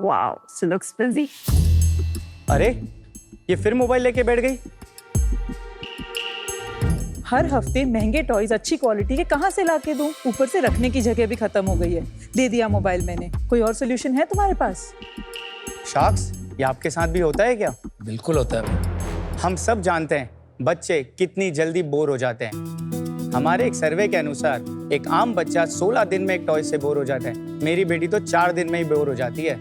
Wow, she looks busy. अरे ये फिर मोबाइल लेके बैठ गई। हर हफ्ते महंगे टॉयज अच्छी क्वालिटी के कहाँ से लाके दूं? ऊपर से रखने की जगह भी खत्म हो गई है। दे दिया मोबाइल मैंने। कोई और सोल्यूशन है तुम्हारे पास? शार्क्स, ये आपके साथ भी होता है क्या? बिल्कुल होता है। हम सब जानते हैं बच्चे कितनी जल्दी बोर हो जाते हैं। हमारे एक सर्वे के अनुसार एक आम बच्चा 16 दिन में एक टॉय से बोर हो जाता है। मेरी बेटी तो 4 दिन में ही बोर हो जाती है।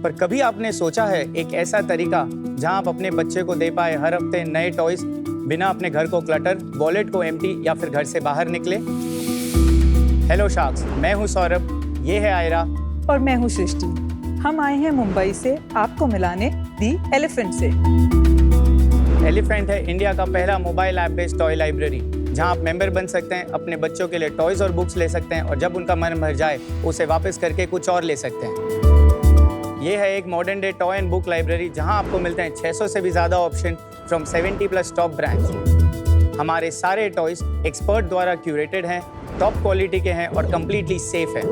पर कभी आपने सोचा है एक ऐसा तरीका जहां आप अपने बच्चे को दे पाए हर हफ्ते नए टॉयज, बिना अपने घर को क्लटर, वॉलेट को एम्प्टी या फिर घर से बाहर निकले? हेलो शार्क्स, मैं हूं सौरभ, ये है आयरा और मैं हूँ सृष्टि। हम आए हैं मुंबई से आपको मिलाने दी एलिफेंट से। एलिफेंट है इंडिया का पहला mobile app based toy library, जहां आप मेंबर बन सकते हैं, अपने बच्चों के लिए टॉयज और बुक्स ले सकते हैं और जब उनका मन भर जाए उसे वापस करके कुछ और ले सकते हैं। ये है एक modern day toy and book library जहां आपको मिलते हैं 600 से भी ज़्यादा ऑप्शन फ्रॉम 70+ टॉप ब्रांड्स। हमारे सारे टॉयज एक्सपर्ट द्वारा क्यूरेटेड हैं, टॉप क्वालिटी के हैं और कम्प्लीटली सेफ है।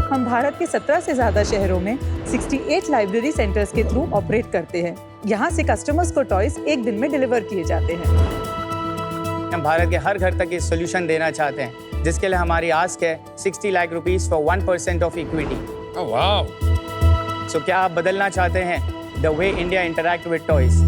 हम भारत के 17 से ज़्यादा शहरों में 68 लाइब्रेरी सेंटर्स के थ्रू ऑपरेट करते हैं। यहाँ से कस्टमर्स को टॉयज एक दिन में डिलीवर किए जाते हैं। हम भारत के हर घर तक ये सोल्यूशन देना चाहते हैं, जिसके लिए हमारी आस्क है 60 lakh rupees for 1% of equity. Oh wow. So क्या आप बदलना चाहते हैं the way India interact with toys?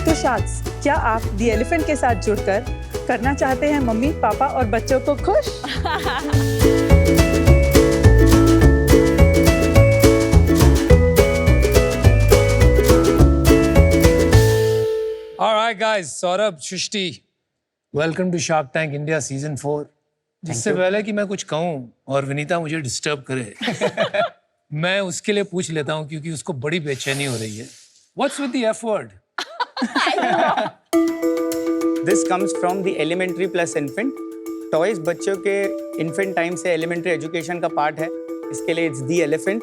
तो शार्क्स, क्या आप दी एलिफेंट के साथ जुड़कर करना चाहते हैं मम्मी, पापा और बच्चों को खुश? Alright guys, Saurabh, Srishti, welcome to Shark Tank India season 4। जिससे पहले कि मैं कुछ कहूँ और विनीता मुझे डिस्टर्ब करे मैं उसके लिए पूछ लेता हूँ क्योंकि उसको बड़ी बेचैनी हो रही है। What's with the F word? This comes from the elementary plus infant. Toys बच्चों के इन्फेंट टाइम से एलिमेंट्री एजुकेशन का पार्ट है, इसके लिए it's the elephant.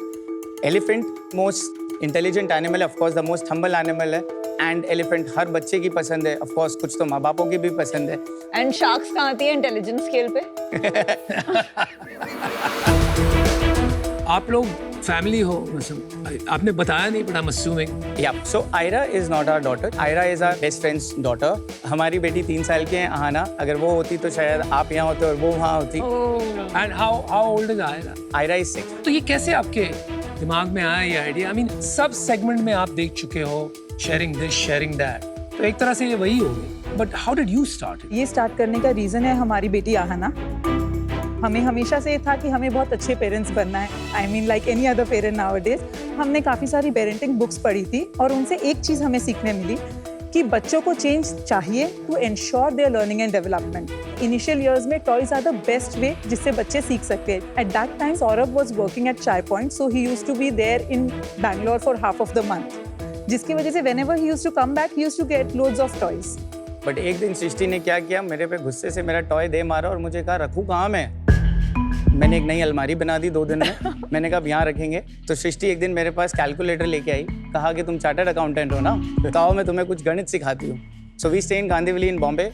Elephant most intelligent animal है, of course the most humble animal है, and elephant हर बच्चे की पसंद है, ऑफ कोर्स कुछ तो माँ बापों की भी पसंद है। एंड शार्क्स कहाँ आती है इंटेलिजेंस स्केल पे? आप लोग फैमिली हो, मतलब आपने बताया नहीं, but I am assuming. Yeah so Aira is not our daughter, Aira is our best friend's daughter. हमारी बेटी 3 साल की है आहाना, अगर वो होती तो शायद आप यहाँ होते और वो वहाँ होती। And how old is Aira? Aira is 6। तो ये कैसे आपके दिमाग में आया ये आइडिया? आई मीन सब सेगमेंट में आप देख चुके हो, शेयरिंग दिस, शेयरिंग दैट, तो एक तरह से ये वही हो गई, but how did you start? ये स्टार्ट करने का रीज़न है हमारी बेटी आहाना। हमें हमेशा से ये था कि हमें बहुत अच्छे पेरेंट्स बनना है। I mean like any other parent nowadays. हमने काफ़ी सारी पेरेंटिंग बुक्स पढ़ी थी और उनसे एक चीज़ हमें सीखने मिली कि बच्चों को चेंज चाहिए to ensure their learning and development. Initial years में toys are the best way जिससे बच्चे सीख सकते हैं। At that time Saurabh was working at Chai Point, so he used to be there in Bangalore for half of the month, जिसकी वजह से whenever he used to come back he used to get loads of toys. But एक दिन सृष्टि ने क्या किया, मेरे पे गुस्से से मेरा टॉय दे मारा और मुझे कहा रखूँ कहाँ मैं? मैंने एक नई अलमारी बना दी 2 दिन में। मैंने कहा अब यहाँ रखेंगे। तो सृष्टि एक दिन मेरे पास कैलकुलेटर लेके आई, कहा कि तुम चार्टर्ड अकाउंटेंट हो ना, तो आओ मैं तुम्हें कुछ गणित सिखाती हूँ। सो वी स्टे इन गांधीविली इन बॉम्बे।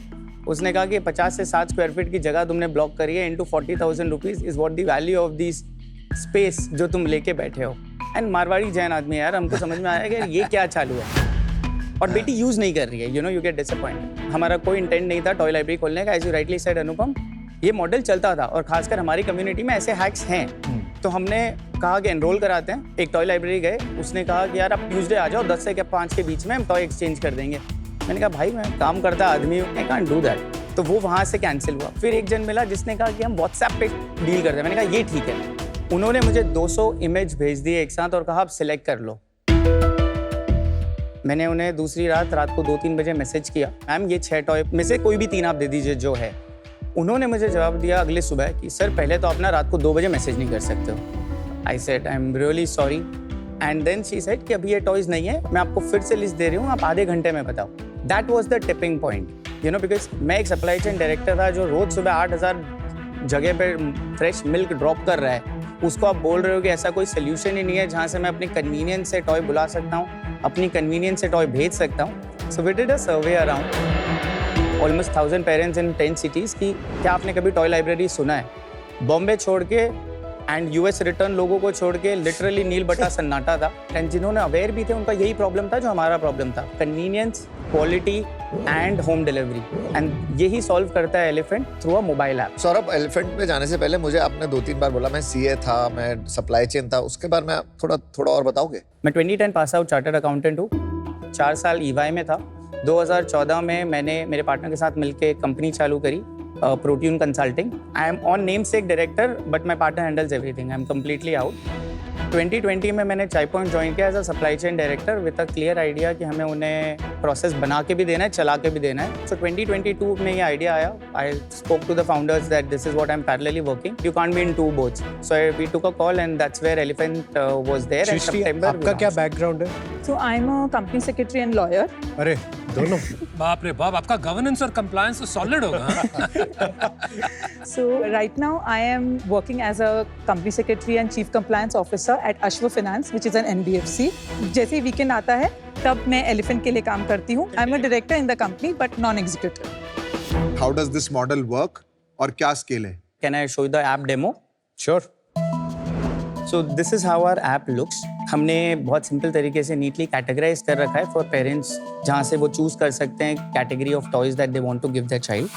उसने कहा कि 50 से 7 स्क्वायर फीट की जगह तुमने ब्लॉक करी है, into 40,000 rupees is what the value of this space जो तुम लेके बैठे हो। एंड मारवाड़ी जैन आदमी यार, हमको समझ में आया कि ये क्या चालू है। और बेटी यूज़ नहीं कर रही है, you know, you get disappoint. हमारा कोई इंटेंट नहीं था टॉय लाइब्रेरी खोलने का, एज यू राइटली सेड अनुपम, ये मॉडल चलता था और खासकर हमारी कम्युनिटी में ऐसे हैक्स हैं। तो हमने कहा कि एनरोल कराते हैं। एक टॉय लाइब्रेरी गए, उसने कहा कि यार आप ट्यूसडे आ जाओ 10 से 5 के बीच में, हम टॉय एक्सचेंज कर देंगे। मैंने कहा भाई मैं काम करता आदमी हूँ, आई कांट डू दैट। तो वो वहाँ से कैंसिल हुआ। फिर एक जन मिला जिसने कहा कि हम व्हाट्सएप पे डील करते हैं। मैंने कहा ये ठीक है। उन्होंने मुझे 200 इमेज भेज दिए एक साथ और कहा आप सिलेक्ट कर लो। मैंने उन्हें दूसरी रात को 2-3 बजे मैसेज किया, मैम ये 6 टॉय में से कोई भी 3 आप दे दीजिए जो है। उन्होंने मुझे जवाब दिया अगले सुबह कि सर पहले तो आप ना रात को 2 बजे मैसेज नहीं कर सकते हो। I said I am really sorry and then she said कि अभी ये टॉयज नहीं है, मैं आपको फिर से लिस्ट दे रही हूँ, आप आधे घंटे में बताओ। That was the tipping point, you know, because मैं एक सप्लाई चेन डायरेक्टर था जो रोज सुबह 8,000 जगह पे फ्रेश मिल्क ड्रॉप कर रहा है। उसको आप बोल रहे हो कि ऐसा कोई सोल्यूशन ही नहीं है जहाँ से मैं अपनी कन्वीनियंस से टॉय बुला सकता हूँ, अपनी कन्वीनियंस से टॉय भेज सकता हूँ। So we did a survey around almost 1000 parents in 10 cities की क्या आपने कभी टॉय लाइब्रेरी सुना है। बॉम्बे छोड़ के एंड यूएस रिटर्न लोगों को छोड़ के लिटरली नील बटा सन्नाटा था। एंड जिन्होंने अवेयर भी थे उनका यही प्रॉब्लम था जो हमारा प्रॉब्लम था, convenience, quality and home delivery. And यही सॉल्व करता है elephant through a mobile app. Saurabh, elephant में जाने से पहले मुझे आपने 2-3 बार बोला मैं सीए था, मैं सप्लाई चेन था, उसके बारे में थोड़ा और बताओगे? मैं 2010 पास आउट चार्टर्ड अकाउंटेंट हूँ, 4 साल ईवाई में था। 2014 में मैंने मेरे पार्टनर के साथ मिलकर कंपनी चालू करी, Protein Consulting. I am on namesake director, but my partner handles everything. I am completely out. 2020 में मैंने चाय पॉइंट ज्वाइन किया as a supply chain director with a clear idea कि हमें उन्हें प्रोसेस बना के भी देना है, चला के भी देना है। सो 2022 में ये आइडिया आया। I spoke to the founders that this is what I am parallelly working, you can't be in two boats. So we took a call and that's where elephant was there. And सितंबर आपका क्या background है? So I'm a company secretary and lawyer. अरे दोनों। बाप रे बाप, आपका गवर्नेंस और कंप्लायंस तो सॉलिड होगा। So right now I am working as a company secretary and chief compliance officer at Ashwa Finance, which is an NBFC. जैसे ही वीकेंड आता है तब मैं एलिफेंट के लिए काम करती हूँ। I'm a director in the company but non-executive. How does this model work और क्या स्केल है? Can I show you the app demo? Sure. So this is how our app looks. हमने बहुत सिंपल तरीके से नीटली कैटेगराइज कर रखा है फॉर पेरेंट्स, जहाँ से वो चूज कर सकते हैं category of toys that they want to give their child.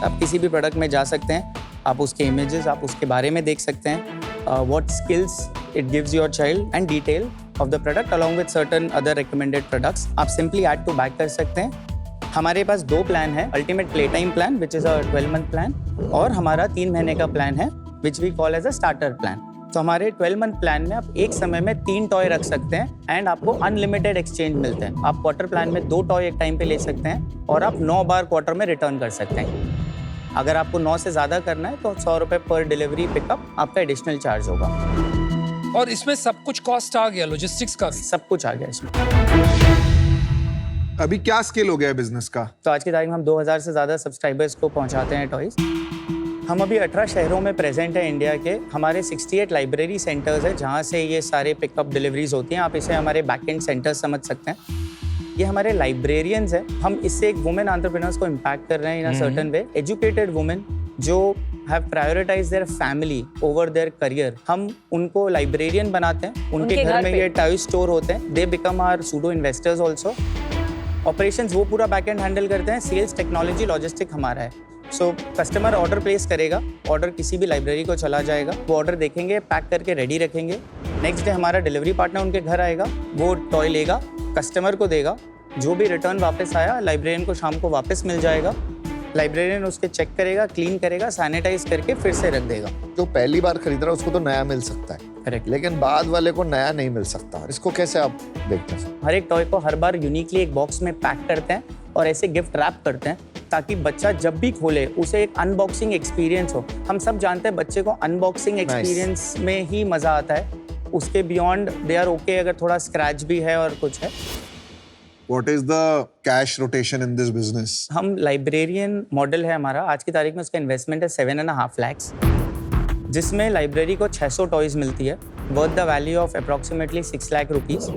आप किसी भी प्रोडक्ट में जा सकते हैं, आप उसके इमेजेस, आप उसके बारे में देख सकते हैं, what skills it gives your child and detail of the product along with certain other recommended products. आप सिंपली ऐड टू बैक कर सकते हैं। हमारे पास 2 प्लान है, ultimate play time plan which is a 12-month plan, और हमारा 3 महीने का प्लान है which we call as a starter plan. तो हमारे 12-month प्लान में आप एक समय में 3 टॉय रख सकते हैं एंड आपको अनलिमिटेड एक्सचेंज मिलते हैं। आप क्वार्टर प्लान में 2 टॉय एक टाइम पे ले सकते हैं और आप 9 बार क्वार्टर में रिटर्न कर सकते हैं। अगर आपको 9 से ज़्यादा करना है तो 100 रुपये पर डिलीवरी पिकअप आपका एडिशनल चार्ज होगा। और इसमें सब कुछ कॉस्ट आ गया, लॉजिस्टिक्स का भी सब कुछ आ गया इसमें। अभी क्या स्केल हो गया है बिजनेस का? तो आज की तारीख में हम 2000 से ज़्यादा सब्सक्राइबर्स को पहुंचाते हैं टॉयज़। हम अभी 18 शहरों में प्रेजेंट है इंडिया के। हमारे 68 लाइब्रेरी सेंटर्स है जहाँ से ये सारे पिकअप डिलीवरीज होती हैं। आप इसे हमारे बैकएंड सेंटर्स समझ सकते हैं। ये हमारे लाइब्रेरियंस हैं। हम इससे एक वुमेन एंटरप्रेन्योर्स को इम्पैक्ट कर रहे हैं in a certain way. Educated women जो have prioritize their family over their career, हम उनको लाइब्रेरियन बनाते हैं। उनके घर में ये टॉय स्टोर होते हैं। They become our pseudo investors also. Operations वो पूरा बैकएंड हैंडल करते हैं। सेल्स, टेक्नोलॉजी, लॉजिस्टिक हमारा है। सो कस्टमर ऑर्डर प्लेस करेगा, ऑर्डर किसी भी लाइब्रेरी को चला जाएगा, वो ऑर्डर देखेंगे, पैक करके रेडी रखेंगे। नेक्स्ट डे हमारा डिलीवरी पार्टनर उनके घर आएगा, वो टॉय लेगा, कस्टमर को देगा। जो भी रिटर्न वापस आया लाइब्रेरियन को शाम को वापस मिल जाएगा। लाइब्रेरियन उसके चेक करेगा, क्लीन करेगा, सैनिटाइज करके फिर से रख देगा। जो पहली बार खरीद रहा है उसको तो नया मिल सकता है, करेक्ट, लेकिन बाद वाले को नया नहीं मिल सकता। इसको कैसे आप देखते हैं? हर एक टॉय को हर बार यूनिकली एक बॉक्स में पैक करते हैं और ऐसे गिफ्ट रैप करते हैं ताकि बच्चा जब भी खोले उसे एक अनबॉक्सिंग एक्सपीरियंस हो। हम सब जानते हैं बच्चे को अनबॉक्सिंग एक्सपीरियंस में ही मजा आता है, उसके बियॉन्ड दे आर ओके अगर थोड़ा स्क्रैच भी है और कुछ है। What is the cash rotation in this business? हम लाइब्रेरियन मॉडल है हमारा। आज की तारीख में उसका इन्वेस्टमेंट है 7.5 lakhs, जिसमें लाइब्रेरी को 600 टॉयज मिलती है worth the value of approximately 6 lakh rupees.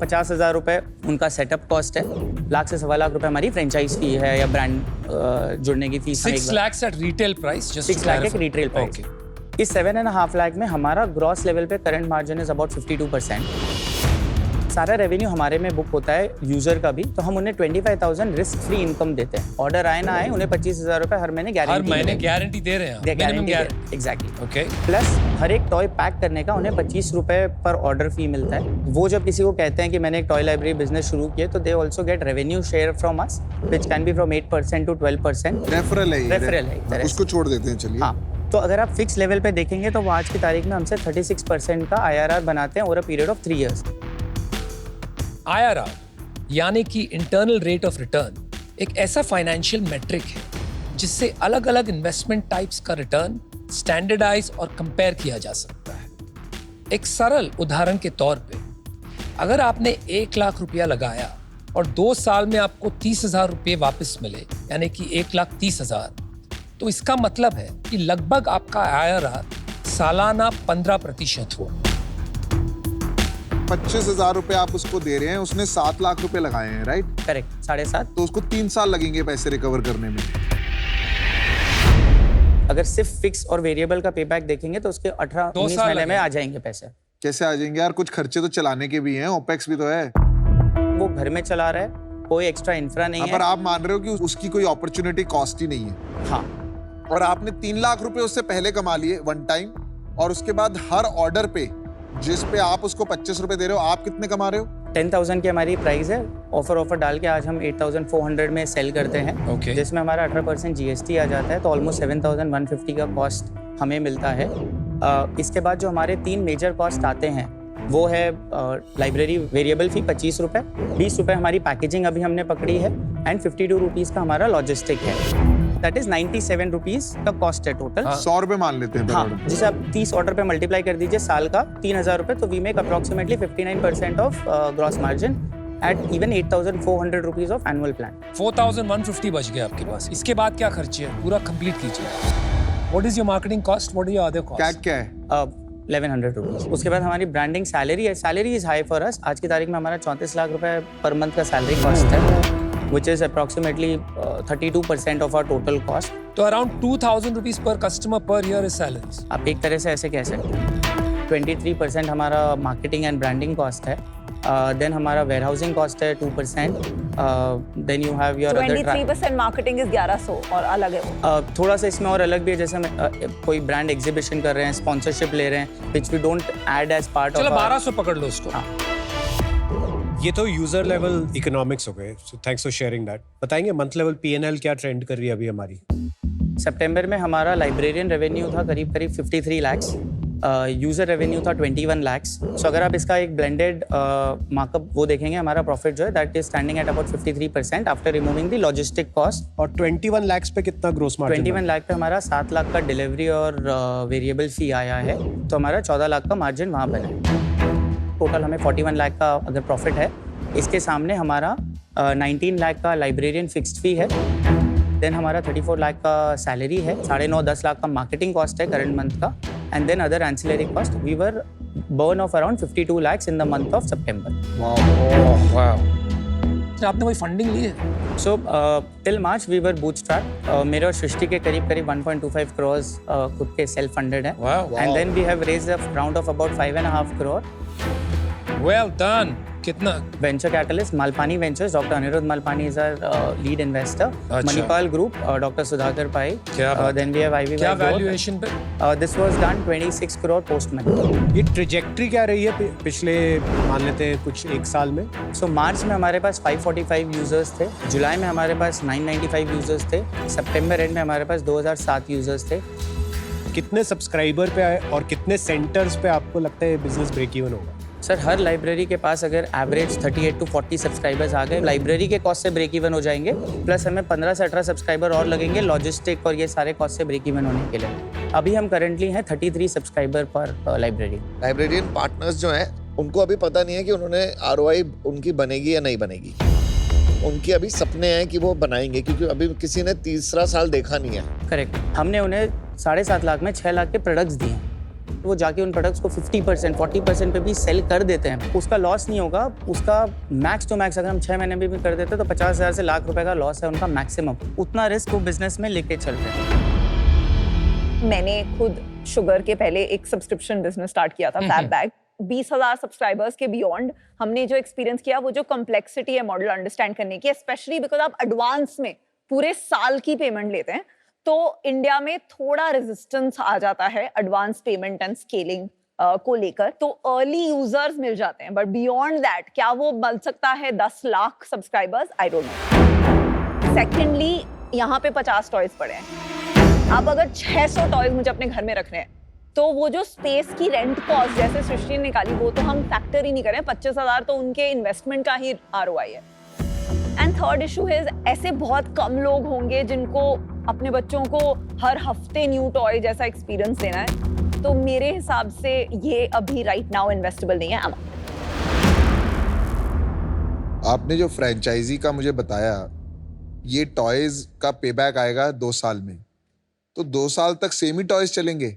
50,000 रुपये उनका सेटअप कॉस्ट है। 1 लाख से 1.25 लाख रुपए हमारी फ्रेंचाइज फी है या ब्रांड जुड़ने की fees. 6 lakhs at retail price, just 6 lakh एक रिटेल प्राइस। इस 7.5 लाख में हमारा ग्रॉस लेवल पे करंट मार्जिन इज अबाउट 52%। सारा रेवेन्यू हमारे में बुक होता है यूजर का भी, तो हम उन्हें 25,000 रिस्क फ्री इनकम देते हैं। ऑर्डर आए ना आए उन्हें 25,000 रुपए हर महीने हर गारंटी महीने गारंटी दे रहे हैं, guarantee guarantee. Exactly. Okay, plus हर एक टॉय पैक करने का उन्हें 25 रुपए पर ऑर्डर फी मिलता है। वो जब किसी को कहते हैं कि मैंने एक टॉय लाइब्रेरी बिजनेस शुरू किया तो they also get revenue share from us which can be from 8% to 12%। Referral है ये। रेफरल है एक तरह से। उसको छोड़ देते हैं, चलिए। हाँ, तो अगर आप फिक्स लेवल पे देखेंगे तो वो आज की तारीख में हमसे 36% का IRR बनाते हैं over a period of 3 years। IRR यानी कि इंटरनल रेट ऑफ रिटर्न एक ऐसा फाइनेंशियल मेट्रिक है जिससे अलग अलग इन्वेस्टमेंट टाइप्स का रिटर्न स्टैंडर्डाइज और कंपेयर किया जा सकता है। एक सरल उदाहरण के तौर पे, अगर आपने 1 लाख रुपया लगाया और 2 साल में आपको 30,000 रुपये वापस मिले, यानी कि 1,30,000, तो इसका मतलब है कि लगभग आपका IRR सालाना 15% हो। 25,000 रुपए आप उसको दे रहे हैं, उसने 7 लाख रुपए लगाए हैं, राइट? करेक्ट, 7.5। तो उसको 3 साल लगेंगे पैसे रिकवर करने में। अगर सिर्फ फिक्स और वेरिएबल का पे बैक देखेंगे तो उसके 18-19 साल महीने में लगेंगे। आ जाएंगे पैसे। कैसे आ जाएंगे यार? कुछ खर्चे तो चलाने के भी हैं, ओपेक्स भी तो है। वो घर में चला रहा है, कोई एक्स्ट्रा इंफ्रा नहीं पर है। आप मान रहे हो कि उसकी कोई अपॉर्चुनिटी कॉस्ट ही नहीं है। हाँ, और आपने 3 लाख रुपए उससे पहले कमा लिए वन टाइम, और उसके बाद हर ऑर्डर पे जिस पे आप उसको 25 रुपए दे रहे हो, आप कितने कमा रहे हो? 10,000 की हमारी प्राइस है। ऑफर डाल के आज हम 8,400 में सेल करते हैं। Okay. जिसमें हमारा 18% GST आ जाता है, तो ऑलमोस्ट 7,150 का कॉस्ट हमें मिलता है। इसके बाद जो हमारे 3 मेजर कॉस्ट आते हैं वो है लाइब्रेरी वेरिएबल फी 25 रुपये, 20 रुपये हमारी पैकेजिंग अभी हमने पकड़ी है, एंड 52 रुपीज़ का हमारा लॉजिस्टिक है। दैट इज 97 रुपीज़ का कॉस्ट है टोटल। 100 रुपए मान लेते हैं। हाँ, जिसे आप 30 ऑर्डर पे मल्टीप्लाई कर दीजिए साल का 3,000 रुपये, तो we make approximately 59% of gross margin at even 8,400 rupees of annual plan. 4,150 बच गया आपके पास। इसके बाद क्या खर्चे हैं, पूरा कंप्लीट कीजिए। What is your marketing cost, what are your other cost? क्या है? 1100 रुपीज़। उसके बाद हमारी ब्रांडिंग सैलरी है। Salary is high for us. आज की तारीख में हमारा 34 लाख रुपए पर मंथ का सैलरी कॉस्ट है, which is approximately 32% of our total cost. तो around 2,000 rupees per customer per year is salaries. आप एक तरह से ऐसे कह सकते हैं। 23% हमारा मार्केटिंग एंड ब्रांडिंग कॉस्ट है। देन हमारा वेयरहाउसिंग कॉस्ट है 2%। Then you have your 23% marketing is 1100 और अलग है वो। थोड़ा सा इसमें और अलग भी है, जैसे हम कोई ब्रांड एग्जीबिशन कर रहे हैं, स्पॉन्सरशिप ले रहे हैं, which we don't add as part of. चलो 1200 पकड़ लो उसको। हाँ। ये तो यूजर लेवल इकोनॉमिक्स हो गए, so thanks for sharing that. बताएंगे मंथ लेवल P&L क्या ट्रेंड कर रही है अभी हमारी? सितंबर में हमारा लाइब्रेरियन रेवेन्यू था करीब 53 लाख्स, यूज़र रेवेन्यू था 21 लाख्स। सो अगर आप इसका एक ब्लेंडेड मार्कअप वो देखेंगे, हमारा प्रॉफिट जो है that is standing at about 53% after removing the logistic cost. और 21 लाख्स पे कितना ग्रोस मार्जिन? 21 लाख पे हमारा 7 लाख का डिलीवरी और वेरिएबल फी आया है, तो हमारा 14 लाख का मार्जिन वहाँ पर है। टोटल हमें 41 लाख का अगर प्रॉफिट है। इसके सामने हमारा 19 लाख का लाइब्रेरियन फिक्स्ड फी है, देन हमारा 34 लाख का सैलरी है, 9.5-10 लाख का मार्केटिंग कॉस्ट है करंट मंथ का, and then other ancillary cost. We were burn of around 52 lakhs in the month of September. आपने कोई फंडिंग ली है? So till March we were bootstrap. मेरे और सृष्टि के करीब 1.25 crores खुद के सेल्फ फंडेड है, and then we have raised a round of about 5.5 crore। Well done. कितना? Venture catalyst Malpani ventures, doctor Anirudh Malpani is our lead investor. Manipal group, doctor Sudhakar Pai. Then we have IV. क्या valuation पे? This was done 26 crore post money. ये trajectory क्या रही है पिछले मान लेते हैं कुछ 1 साल में? सो मार्च में हमारे पास 545 यूजर्स थे, जुलाई में हमारे पास 995 यूजर्स थे, सितंबर एंड में हमारे पास 2007 यूजर्स थे। कितने सब्सक्राइबर पे आए और कितने सेंटर्स पे आपको लगता है बिजनेस ब्रेक इवन होगा? सर हर लाइब्रेरी के पास अगर एवरेज 38 to 40 सब्सक्राइबर्स आ गए, लाइब्रेरी के कॉस्ट से ब्रेक इवन हो जाएंगे, प्लस हमें 15 से 18 सब्सक्राइबर और लगेंगे लॉजिस्टिक और ये सारे कॉस्ट से ब्रेक इवन होने के लिए। अभी हम करंटली हैं 33 सब्सक्राइबर पर लाइब्रेरी। लाइब्रेरियन पार्टनर्स जो हैं उनको अभी पता नहीं है कि उन्होंने ROI उनकी बनेगी या नहीं बनेगी। उनकी अभी सपने हैं कि वो बनाएंगे, क्योंकि अभी किसी ने तीसरा साल देखा नहीं है। करेक्ट। हमने उन्हें 7.5 लाख में 6 लाख के प्रोडक्ट्स दिए, वो जाके उन प्रोडक्ट्स को 50% 40% पे भी सेल कर देते हैं। उसका लॉस नहीं होगा, उसका मैक्स टू मैक्स अगर हम 6 महीने में भी कर देते तो 50,000 से लाख रुपए का लॉस है उनका मैक्सिमम। उतना रिस्क वो बिजनेस में लेके चल रहे हैं। मैंने खुद शुगर के पहले एक सब्सक्रिप्शन बिजनेस स्टार्ट किया था, फैब बैग। 20,000 सब्सक्राइबर्स के बियॉन्ड हमने जो एक्सपीरियंस किया, वो जो कॉम्प्लेक्सिटी है मॉडल अंडरस्टैंड करने की, स्पेशली बिकॉज आप एडवांस में पूरे साल की पेमेंट लेते हैं, तो इंडिया में थोड़ा रेजिस्टेंस आ जाता है एडवांस पेमेंट एंड स्केलिंग को लेकर। तो अर्ली यूजर्स मिल जाते हैं, बट बियॉन्ड दैट क्या वो बन सकता है 10 lakh subscribers? I don't know. Secondly, यहाँ पे 50 टॉयज पड़े हैं। आप अगर 600 टॉयज मुझे अपने घर में रखने हैं, तो वो जो स्पेस की रेंट कॉस्ट जैसे सृष्टि ने निकाली, वो तो हम फैक्टर ही नहीं करें। 25,000 तो उनके इन्वेस्टमेंट का ही ROI है। एंड थर्ड इशू है ऐसे बहुत कम लोग होंगे जिनको अपने बच्चों को हर हफ्ते न्यू टॉय जैसा एक्सपीरियंस देना है, तो मेरे हिसाब से ये अभी राइट नाउ इन्वेस्टेबल नहीं है। आपने जो फ्रेंचाइजी का मुझे बताया, ये टॉयज का पेबैक आएगा 2 साल में, तो 2 साल तक सेम ही टॉयज चलेंगे?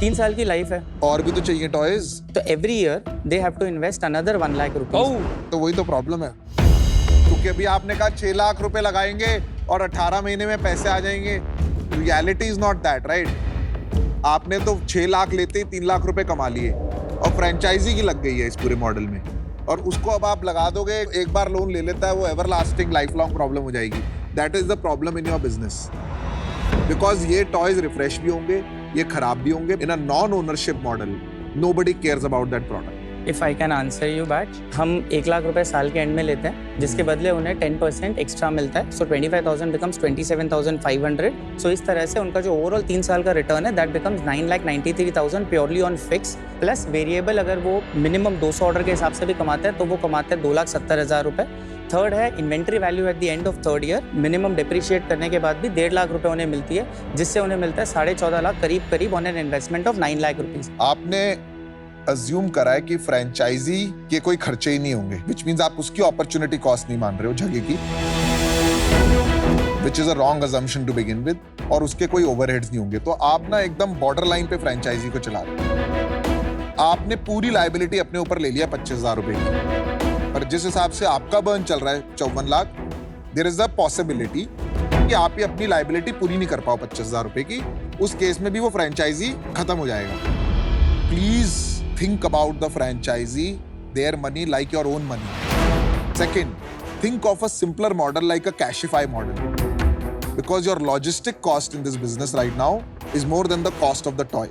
3 साल की लाइफ है, और भी तो चाहिए टॉयज। तो every year they have to invest another 1 lakh rupees. तो वही तो प्रॉब्लम है, क्योंकि अभी आपने कहा 6 लाख रुपए लगाएंगे और 18 महीने में पैसे आ जाएंगे। Reality is not that, right? आपने तो 6 लाख लेते ही 3 लाख रुपए कमा लिए और फ्रेंचाइजी की लग गई है इस पूरे मॉडल में, और उसको अब आप लगा दोगे, एक बार लोन ले लेता है वो ever lasting life long problem हो जाएगी। That is the problem in your business, because ये टॉयज रिफ्रेश भी होंगे, ये खराब भी होंगे। In a non ownership model nobody cares about that product. If I can answer you back, हम 1 लाख रुपए साल के एंड में लेते हैं, जिसके बदले उन्हें 10% एक्स्ट्रा मिलता है। सो 25,000 बिकम्स 27,500। सो इस तरह से उनका जो ओवरऑल 3 साल का रिटर्न है, that becomes 9,93,000 purely on fix, plus variable अगर वो मिनिमम 200 ऑर्डर के हिसाब से भी कमाते हैं तो वो कमाते हैं 2,70,000 रुपए। थर्ड है inventory value at the end of 3rd year, minimum depreciate करने के बाद भी 1.5 लाख रुपए उन्हें मिलती है, जिससे उन्हें मिलता है 14.5 लाख करीब on an investment of 9 lakh rupees. आपने अज्यूम करा है कि फ्रेंचाइजी के कोई खर्चे ही नहीं होंगे, विच मींस आप उसकी अपॉर्चुनिटी कॉस्ट नहीं मान रहे हो जगह की, which is a wrong assumption to begin with, और उसके कोई ओवरहेड्स नहीं होंगे। तो आप ना एकदम बॉर्डर लाइन पे फ्रेंचाइजी को चला रहे हो। आपने पूरी लायबिलिटी अपने ऊपर ले लिया 25,000 रुपए की, और जिस हिसाब से आपका बर्न चल रहा है 54 lakh, there is a possibility कि आप ये अपनी लायबिलिटी पूरी नहीं कर पाओ 25,000 रुपए की। उस केस में भी वो फ्रेंचाइजी खत्म हो जाएगा। Please think about the franchisee, their money like your own money. Second, think of a simpler model like a Cashify model, because your logistic cost in this business right now is more than the cost of the toy.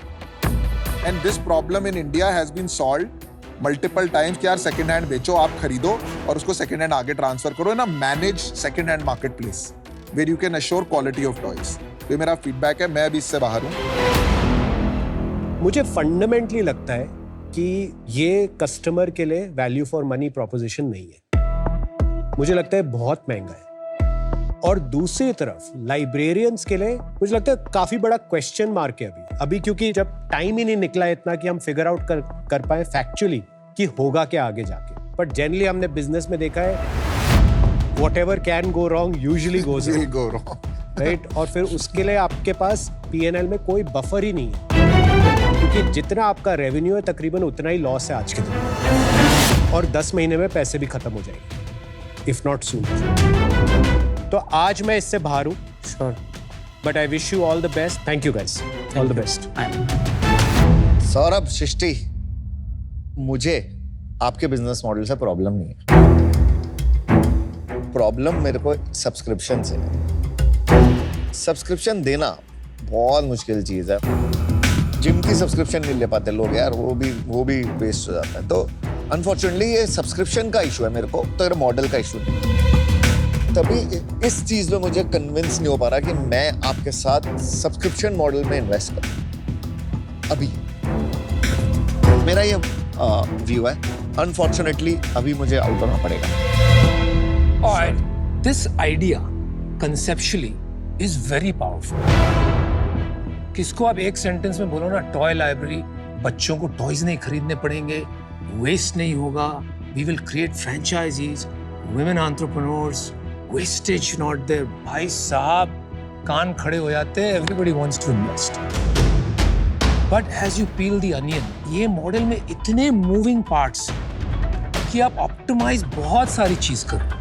And this problem in India has been solved multiple times कि यार second hand बेचो, आप खरीदो और उसको second hand आगे transfer करो ना, manage second hand marketplace where you can assure quality of toys. तो ये मेरा feedback है, मैं अभी इससे बाहर हूँ। मुझे फंडामेंटली लगता है कि ये कस्टमर के लिए वैल्यू फॉर मनी प्रोपोजिशन नहीं है। मुझे लगता है बहुत महंगा है। और दूसरी तरफ लाइब्रेरियंस के लिए मुझे लगता है काफी बड़ा क्वेश्चन मार्क है अभी, क्योंकि जब टाइम ही नहीं निकला इतना कि हम फिगर आउट कर पाए फैक्चुअली कि होगा क्या आगे जाके। बट जनरली हमने बिजनेस में देखा है whatever can go wrong usually goes wrong, right? और फिर उसके लिए आपके पास पीएनएल में कोई बफर ही नहीं है, क्योंकि जितना आपका रेवेन्यू है तकरीबन उतना ही लॉस है आज के दिन, और 10 महीने में पैसे भी खत्म हो जाएंगे, इफ नॉट सून। तो आज मैं इससे बाहर हूँ, sure, but I wish you all the best. Thank you guys, all the best. Saurabh, Srishti, मुझे आपके बिजनेस मॉडल से प्रॉब्लम नहीं है। प्रॉब्लम मेरे को सब्सक्रिप्शन से है। सब्सक्रिप्शन देना बहुत मुश्किल चीज है। जिम की सब्सक्रिप्शन नहीं ले पाते लोग यार, वो भी वेस्ट हो जाता है। तो अनफॉर्चुनेटली ये सब्सक्रिप्शन का इशू है मेरे को, तो मॉडल का इशू नहीं। तभी इस चीज में मुझे कन्विंस नहीं हो पा रहा कि मैं आपके साथ सब्सक्रिप्शन मॉडल में इन्वेस्ट करूं। अभी मेरा ये व्यू है। अनफॉर्चुनेटली अभी मुझे आउट होना पड़ेगा। Alright, this idea conceptually is very powerful. किसको आप एक सेंटेंस में बोलो ना, टॉय लाइब्रेरी, बच्चों को टॉयज नहीं खरीदने पड़ेंगे, वेस्ट नहीं होगा, we will create franchisees, women entrepreneurs, wastage not there. भाई साहब कान खड़े हो जाते हैं, everybody wants to invest. But as you peel the onion, ये मॉडल में इतने मूविंग पार्ट्स कि आप ऑप्टिमाइज बहुत सारी चीज करो।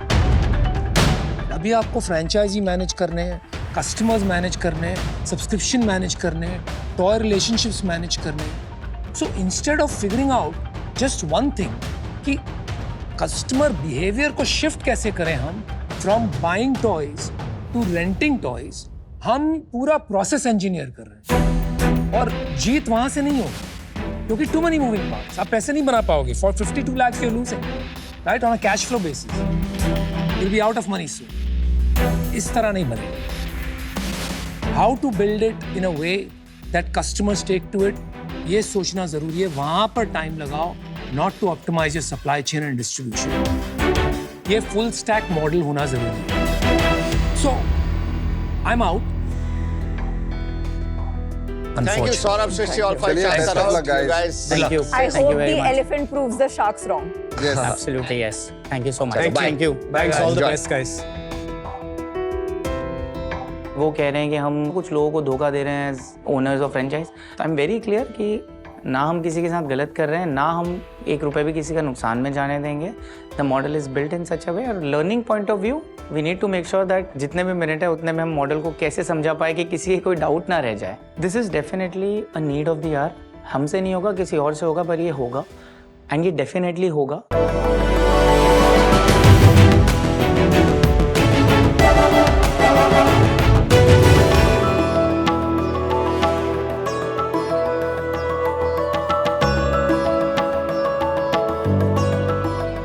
अभी आपको फ्रेंचाइजी मैनेज करने हैं, कस्टमर्स मैनेज करने हैं, सब्सक्रिप्शन मैनेज करने हैं, टॉय रिलेशनशिप्स मैनेज करने हैं। So instead of figuring out just one thing कि कस्टमर बिहेवियर को शिफ्ट कैसे करें हम from buying toys to renting toys, हम पूरा प्रोसेस इंजीनियर कर रहे हैं। और जीत वहां से नहीं होगी क्योंकि टू मनी मूविंग पार्ट्स, आप पैसे नहीं बना पाओगे। For 52 lakhs you're losing, right, on a cash flow basis. You'll be out of money soon. इस तरह नहीं बनेगा। How to build it in a way that customers take to it, ये सोचना जरूरी है। वहां पर टाइम लगाओ, not to optimize your supply chain and distribution. ये फुल स्टैक मॉडल होना जरूरी है। So I am out. Thank you, Saurabh, Srishti, all five. चलिए, best of luck, guys. Thank you. I Thank hope you very the much. elephant proves the sharks wrong. Yes. Absolutely, yes. Thank you so much. Thank you. Thanks, all the Enjoy. best, guys. वो कह रहे हैं कि हम कुछ लोगों को धोखा दे रहे हैं ओनर्स ऑफ फ्रेंचाइज। तो आई एम वेरी क्लियर कि ना हम किसी के साथ गलत कर रहे हैं, ना हम एक रुपए भी किसी का नुकसान में जाने देंगे। The model is built in such a way, और learning point of view we need to make sure that जितने भी मिनट है उतने में हम मॉडल को कैसे समझा पाए कि किसी की कोई डाउट ना रह जाए। This is definitely a need of the hour. हमसे नहीं होगा, किसी और से होगा, पर ये होगा, एंड ये डेफिनेटली होगा।